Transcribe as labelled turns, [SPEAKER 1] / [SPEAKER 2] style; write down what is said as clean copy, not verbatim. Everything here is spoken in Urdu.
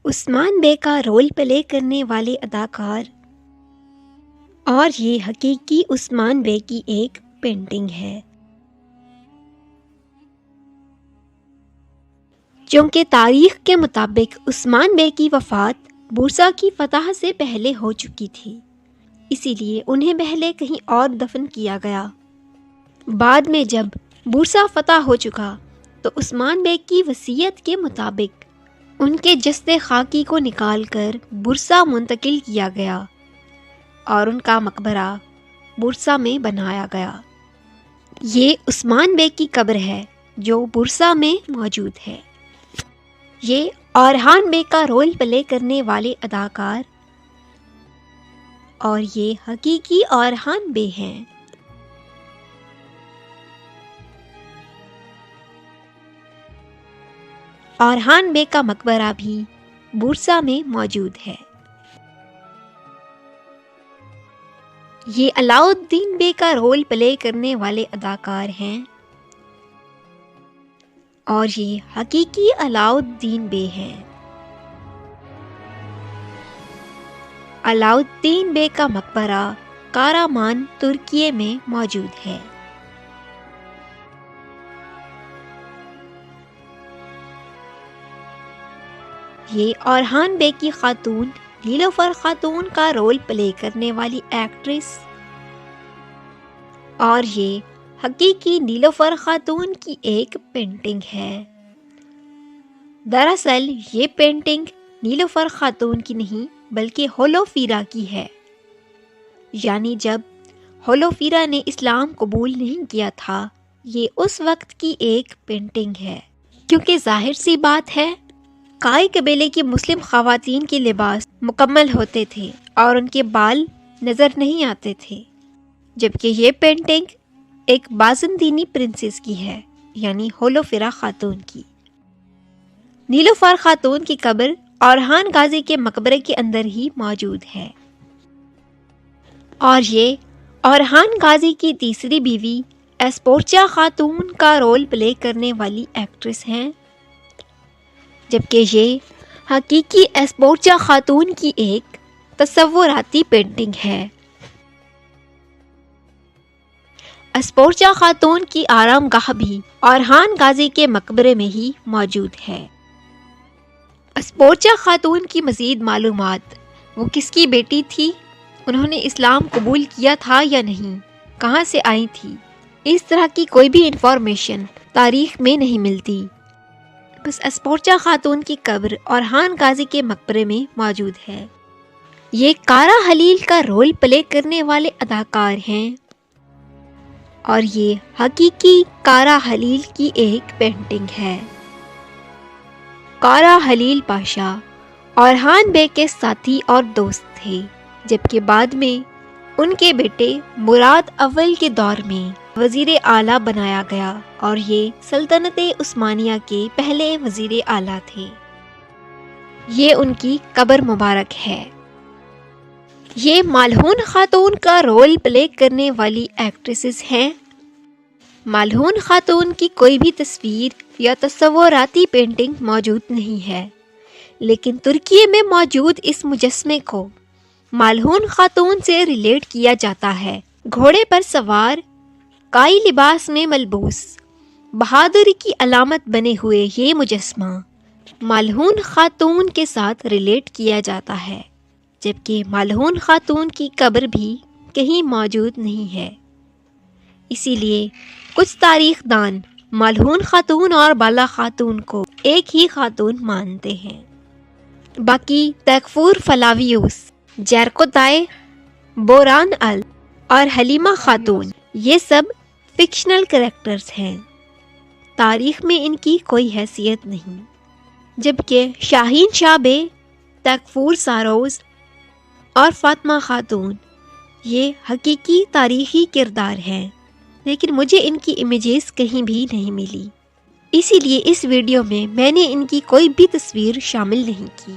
[SPEAKER 1] عثمان بے کا رول پلے کرنے والے اداکار، اور یہ حقیقی عثمان بے کی ایک پینٹنگ ہے۔ چونکہ تاریخ کے مطابق عثمان بے کی وفات بورسا کی فتح سے پہلے ہو چکی تھی، اسی لیے انہیں پہلے کہیں اور دفن کیا گیا۔ بعد میں جب بورسا فتح ہو چکا تو عثمان بے کی وصیت کے مطابق ان کے جسد خاکی کو نکال کر بورسا منتقل کیا گیا اور ان کا مقبرہ بورسا میں بنایا گیا۔ یہ عثمان بے کی قبر ہے جو بورسا میں موجود ہے۔ یہ اورحان بے کا رول پلے کرنے والے اداکار اور یہ حقیقی اورحان بے ہیں۔ اورحان بے کا مقبرہ بھی بورسا میں موجود ہے۔ یہ علاؤالدین بے کا رول پلے کرنے والے اداکار ہیں اور یہ حقیقی علاؤالدین بے ہیں۔ علاؤالدین بے کا مقبرہ کارامان ترکیے میں موجود ہے۔ یہ اورحان بے کی خاتون نیلوفر خاتون کا رول پلے کرنے والی ایکٹریس اور یہ حقیقی نیلوفر خاتون کی ایک پینٹنگ ہے۔ دراصل یہ پینٹنگ نیلوفر خاتون کی نہیں بلکہ ہولوفیرا کی ہے، یعنی جب ہولوفیرا نے اسلام قبول نہیں کیا تھا، یہ اس وقت کی ایک پینٹنگ ہے۔ کیونکہ ظاہر سی بات ہے، کائی قبیلے کی مسلم خواتین کے لباس مکمل ہوتے تھے اور ان کے بال نظر نہیں آتے تھے، جبکہ یہ پینٹنگ ایک بازنطینی پرنسس کی ہے، یعنی ہولوفیرا خاتون کی۔ نیلوفر خاتون کی قبر اورحان غازی کے مقبرے کے اندر ہی موجود ہے، اور یہ اورحان غازی کی تیسری بیوی ایسپورچا خاتون کا رول پلے کرنے والی ایکٹریس ہیں، جبکہ یہ حقیقی ایسپورچا خاتون کی ایک تصوراتی پینٹنگ ہے۔ ایسپورچا خاتون کی آرام گاہ بھی اورحان غازی کے مقبرے میں ہی موجود ہے۔ ایسپورچا خاتون کی مزید معلومات: وہ کس کی بیٹی تھی، انہوں نے اسلام قبول کیا تھا یا نہیں، کہاں سے آئی تھی، اس طرح کی کوئی بھی انفارمیشن تاریخ میں نہیں ملتی۔ بس ایسپورچا خاتون کی قبر اورحان غازی کے مقبرے میں موجود ہے۔ یہ کارا حلیل کا رول پلے کرنے والے اداکار ہیں اور یہ حقیقی کارا حلیل کی ایک پینٹنگ ہے۔ کارا حلیل پاشا اورحان بے کے ساتھی اور دوست تھے، جبکہ بعد میں ان کے بیٹے مراد اول کے دور میں وزیر اعلیٰ بنایا گیا اور یہ سلطنت عثمانیہ کے پہلے وزیر اعلیٰ تھے۔ یہ ان کی قبر مبارک ہے۔ یہ مالہون خاتون کا رول پلے کرنے والی ایکٹریسز ہیں۔ مالہون خاتون کی کوئی بھی تصویر یا تصوراتی پینٹنگ موجود نہیں ہے، لیکن ترکیے میں موجود اس مجسمے کو مالہون خاتون سے ریلیٹ کیا جاتا ہے۔ گھوڑے پر سوار، کائی لباس میں ملبوس، بہادری کی علامت بنے ہوئے یہ مجسمہ مالہون خاتون کے ساتھ ریلیٹ کیا جاتا ہے، جبکہ مالہون خاتون کی قبر بھی کہیں موجود نہیں ہے۔ اسی لیے کچھ تاریخ دان مالہون خاتون اور بالا خاتون کو ایک ہی خاتون مانتے ہیں۔ باقی تیکفور فلاویوس، جیرکوتائے، بوران ال اور حلیمہ خاتون یہ سب فکشنل کریکٹرز ہیں، تاریخ میں ان کی کوئی حیثیت نہیں، جبکہ شاہین شاہ بے، تیکفور ساروس اور فاطمہ خاتون یہ حقیقی تاریخی کردار ہیں، لیکن مجھے ان کی امیجز کہیں بھی نہیں ملی، اسی لیے اس ویڈیو میں نے ان کی کوئی بھی تصویر شامل نہیں کی۔